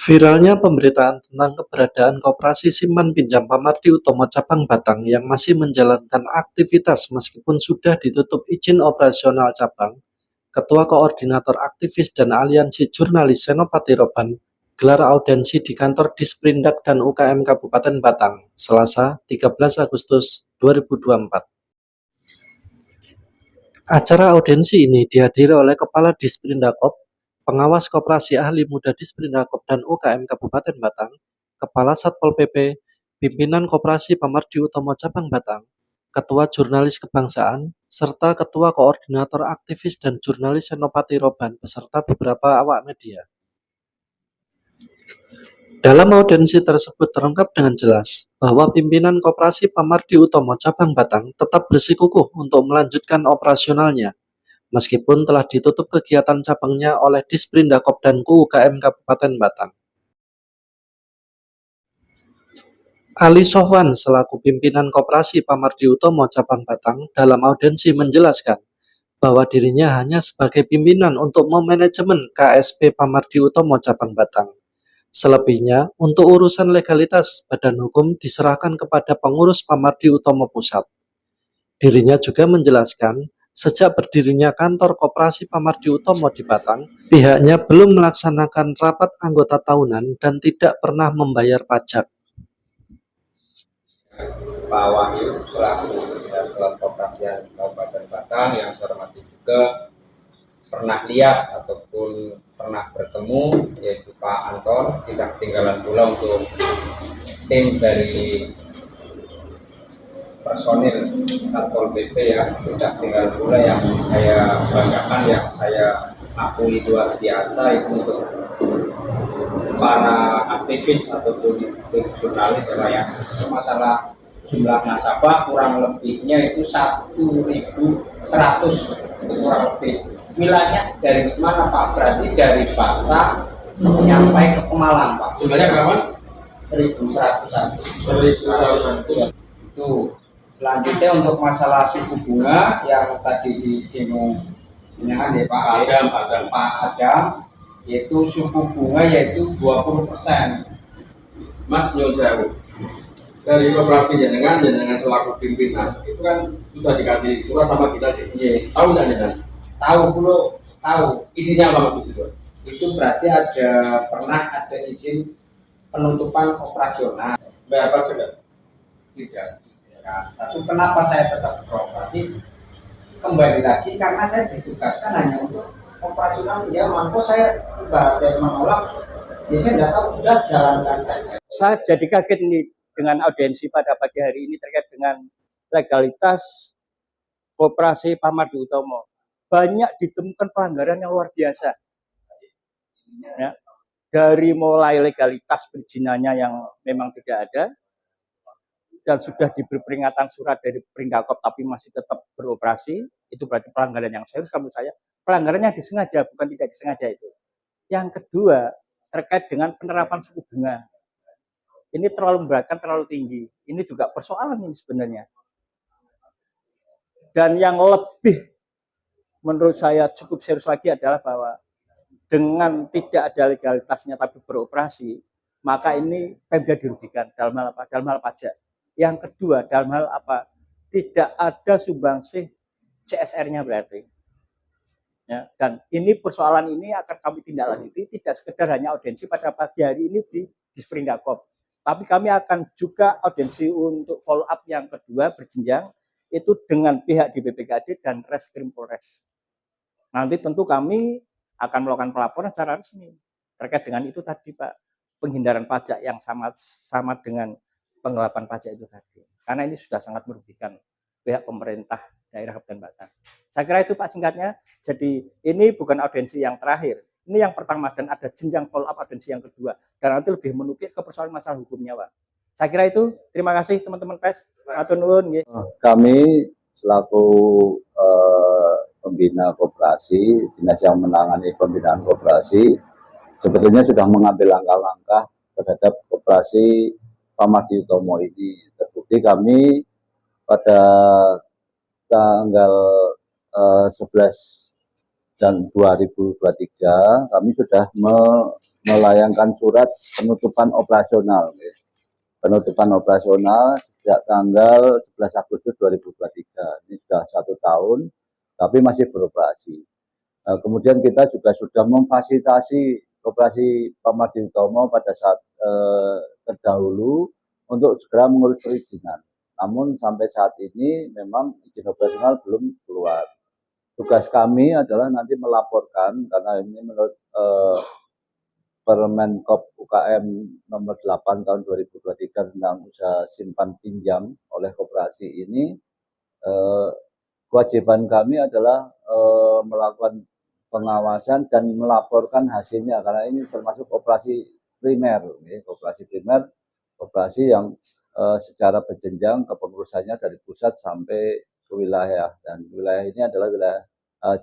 Viralnya pemberitaan tentang keberadaan Koperasi Simpan Pinjam Pamardi Utomo Cabang Batang yang masih menjalankan aktivitas meskipun sudah ditutup izin operasional cabang, Ketua Koordinator Aktivis dan Aliansi Jurnalis Senopati Roban gelar audensi di kantor Disperindak dan UKM Kabupaten Batang, Selasa 13 Agustus 2024. Acara audensi ini dihadiri oleh Kepala Disprindakop, Pengawas Koperasi Ahli Muda Disprindakop dan UKM Kabupaten Batang, Kepala Satpol PP, Pimpinan Koperasi Pamardi Utomo Cabang Batang, Ketua Jurnalis Kebangsaan, serta Ketua Koordinator Aktivis dan Jurnalis Senopati Roban beserta beberapa awak media. Dalam audensi tersebut terungkap dengan jelas bahwa pimpinan Koperasi Pamardi Utomo Cabang Batang tetap bersikukuh untuk melanjutkan operasionalnya, meskipun telah ditutup kegiatan cabangnya oleh Disprindakop dan UKM Kabupaten Batang. Ali Sofwan selaku pimpinan Koperasi Pamardi Utomo Cabang Batang dalam audensi menjelaskan bahwa dirinya hanya sebagai pimpinan untuk memanajemen KSP Pamardi Utomo Cabang Batang. Selebihnya, untuk urusan legalitas badan hukum diserahkan kepada pengurus Pamardi Utomo Pusat. Dirinya juga menjelaskan, sejak berdirinya kantor Koperasi Pamardi Utomo di Batang, pihaknya belum melaksanakan rapat anggota tahunan dan tidak pernah membayar pajak. Pak Wahyu selaku Direktur Koperasian Kabupaten Batang yang saya hormati juga pernah lihat ataupun pernah bertemu, yaitu Pak Anton, tidak ketinggalan pula untuk tim dari personil Satpol PP yang tidak tinggal pula yang saya banggakan, yang saya akui luar biasa itu untuk para aktivis ataupun jurnalis yang masalah jumlah nasabah kurang lebihnya itu 1.100 kurang lebih. Wilayahnya dari mana Pak? Berarti dari Batang sampai ke Pemalang Pak. Jumlahnya berapa Mas? 1.100. Itu. Selanjutnya untuk masalah suku bunga yang tadi disinggung dengan Pak Adam, yaitu suku bunga yaitu 20%. Mas nyuwun sewu. Dari koperasi jenengan selaku pimpinan itu kan sudah dikasih surat sama kita sih. Iya. Tahu nggak jenengan? Tahu dulu, tahu. Isinya apa Mas itu? Itu berarti pernah ada izin penutupan operasional. Bayar pajak nggak? Tidak. Ya, satu, kenapa saya tetap beroperasi? Kembali lagi karena saya ditugaskan hanya untuk operasional. Ya, mampu saya ibaratnya menolak. Ya saya tidak tahu, sudah jalankan saja. Saya jadi kaget nih dengan audensi pada pagi hari ini terkait dengan legalitas Koperasi Pamardi Utomo. Banyak ditemukan pelanggaran yang luar biasa. Ya, dari mulai legalitas perizinannya yang memang tidak ada, dan sudah diberi peringatan surat dari Perindakop tapi masih tetap beroperasi, itu berarti pelanggaran yang serius. Menurut saya pelanggarannya disengaja, bukan tidak disengaja itu. Yang kedua, terkait dengan penerapan suku bunga. Ini terlalu memberatkan, terlalu tinggi. Ini juga persoalan ini sebenarnya. Dan yang lebih menurut saya cukup serius lagi adalah bahwa dengan tidak ada legalitasnya tapi beroperasi, maka ini Pemda dirugikan dalam hal apa? Dalam hal pajak. Yang kedua, dalam hal apa? Tidak ada sumbangsih CSR-nya berarti. Ya, dan ini persoalan ini akan kami tindak lanjuti, tidak sekedar hanya audensi pada pagi hari ini di Disprindakop, tapi kami akan juga audensi untuk follow up yang kedua berjenjang, itu dengan pihak di BPKD dan Reskrim Polres. Nanti tentu kami akan melakukan pelaporan secara resmi terkait dengan itu tadi Pak, penghindaran pajak yang sama dengan penggelapan pajak itu tadi. Karena ini sudah sangat merugikan pihak pemerintah daerah Kabupaten Batang. Saya kira itu Pak singkatnya. Jadi ini bukan audensi yang terakhir. Ini yang pertama dan ada jenjang follow up audensi yang kedua. Dan nanti lebih menukik ke persoalan masalah hukumnya Pak. Saya kira itu. Terima kasih teman-teman pers. Matur nuwun. Kami selaku pembina koperasi, dinas yang menangani pembinaan koperasi, sebetulnya sudah mengambil langkah-langkah terhadap koperasi Pamardi Utomo ini. Terbukti kami pada tanggal 11 dan 2023 kami sudah melayangkan surat penutupan operasional. Penutupan operasional sejak tanggal 11 Agustus 2023. Ini sudah 1 tahun, tapi masih beroperasi. Kemudian kita juga sudah memfasilitasi Koperasi Pamardi Utomo pada saat terdahulu untuk segera mengurus perizinan. Namun sampai saat ini memang izin operasional belum keluar. Tugas kami adalah nanti melaporkan, karena ini menurut Permenkop UKM nomor 8 tahun 2023 tentang usaha simpan pinjam oleh koperasi ini, kewajiban kami adalah melakukan pengawasan dan melaporkan hasilnya, karena ini termasuk operasi primer, operasi yang secara berjenjang kepengurusannya dari pusat sampai ke wilayah, dan wilayah ini adalah wilayah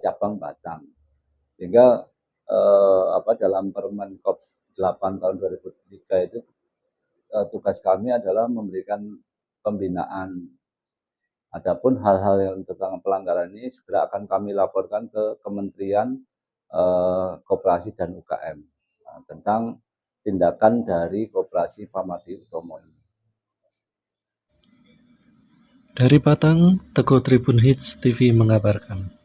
cabang Batang. Sehingga dalam Permenkop 8 tahun 2003 itu tugas kami adalah memberikan pembinaan. Adapun hal-hal yang tentang pelanggaran ini segera akan kami laporkan ke Kementerian Koperasi dan UKM tentang tindakan dari Koperasi Pamardi Utomo ini. Dari Batang, Teguh Tribun Hits TV mengabarkan.